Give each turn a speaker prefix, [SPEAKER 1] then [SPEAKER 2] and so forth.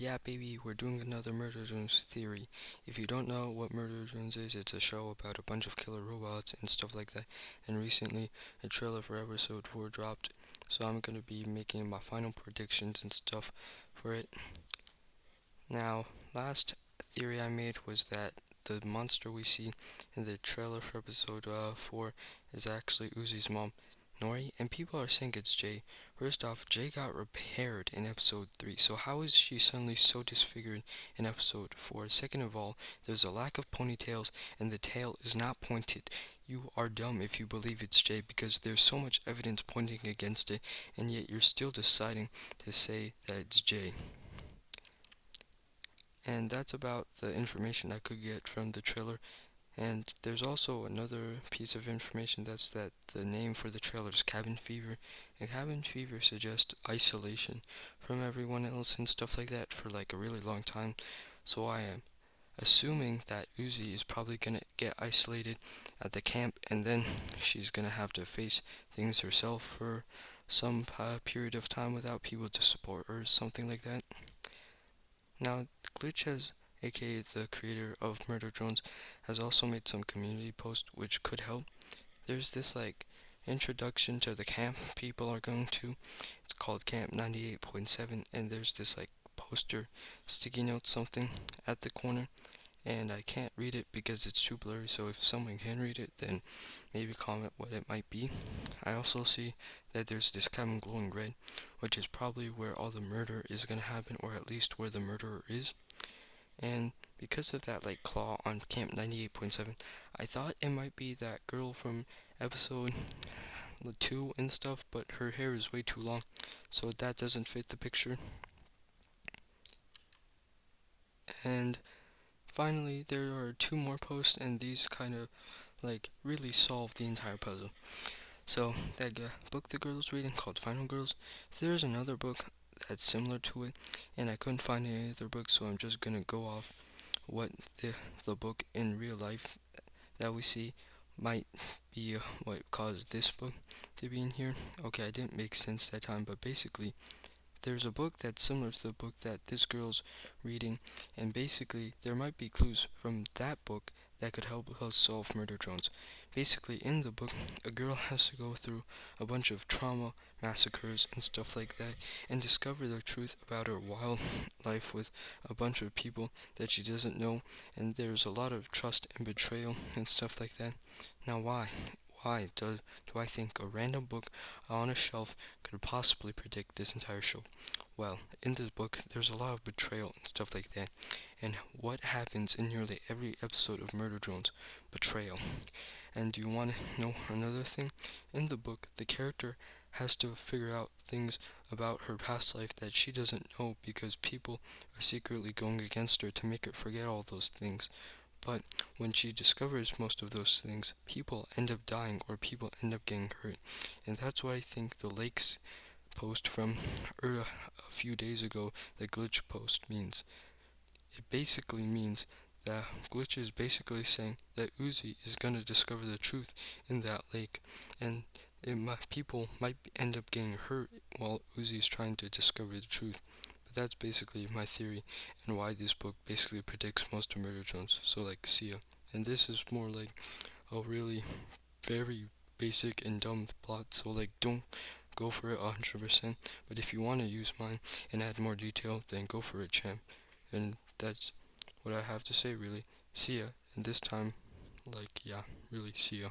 [SPEAKER 1] Yeah, baby, we're doing another Murder Drones theory. If you don't know what Murder Drones is, it's a show about a bunch of killer robots and stuff like that. And recently, a trailer for episode 4 dropped, so I'm gonna be making my final predictions and stuff for it. Now, last theory I made was that the monster we see in the trailer for episode 4 is actually Uzi's mom, Nori, and people are saying it's Jay. First off, Jay got repaired in episode 3, so how is she suddenly so disfigured in episode 4? Second of all, there's a lack of ponytails and the tail is not pointed. You are dumb if you believe it's Jay because there's so much evidence pointing against it, and yet you're still deciding to say that it's Jay. And that's about the information I could get from the trailer. And there's also another piece of information, that's that the name for the trailer is Cabin Fever. And Cabin Fever suggests isolation from everyone else and stuff like that for like a really long time. So I am assuming that Uzi is probably gonna get isolated at the camp, and then she's gonna have to face things herself for some period of time without people to support her, something like that. Now, Glitch has, aka the creator of Murder Drones, has also made some community posts which could help. There's this like introduction to the camp people are going to. It's called Camp 98.7, and there's this like poster, sticky note something at the corner, and I can't read it because it's too blurry, so if someone can read it, then maybe comment what it might be. I also see that there's this cabin glowing red, which is probably where all the murder is gonna happen, or at least where the murderer is. And because of that like claw on Camp 98.7, I thought it might be that girl from episode 2 and stuff, but her hair is way too long, so that doesn't fit the picture. And finally, there are two more posts, and these kind of like really solve the entire puzzle. So that book the girl is reading called Final Girls, there's another book that's similar to it, and I couldn't find any other books, so I'm just gonna go off what the book in real life that we see might be what caused this book to be in here. Okay, I didn't make sense that time, but basically there's a book that's similar to the book that this girl's reading, and basically there might be clues from that book that could help us solve Murder Drones. Basically, in the book, a girl has to go through a bunch of trauma, massacres, and stuff like that, and discover the truth about her wild life with a bunch of people that she doesn't know, and there's a lot of trust and betrayal and stuff like that. Now, why? Why do I think a random book on a shelf could possibly predict this entire show? Well, in this book, there's a lot of betrayal and stuff like that. And what happens in nearly every episode of Murder Drones? Betrayal. And do you want to know another thing? In the book, the character has to figure out things about her past life that she doesn't know because people are secretly going against her to make her forget all those things. But when she discovers most of those things, people end up dying or people end up getting hurt. And that's what I think the lakes post from a few days ago, the glitch post means. It basically means that glitch is basically saying that Uzi is gonna discover the truth in that lake, and people might end up getting hurt while Uzi is trying to discover the truth. But that's basically my theory and why this book basically predicts most of Murder Drones. So like, see ya. And this is more like a really very basic and dumb plot, so like don't go for it 100%. But if you want to use mine and add more detail, then go for it, champ. And that's what I have to say, really. See ya. And this time, like, yeah, really, see ya.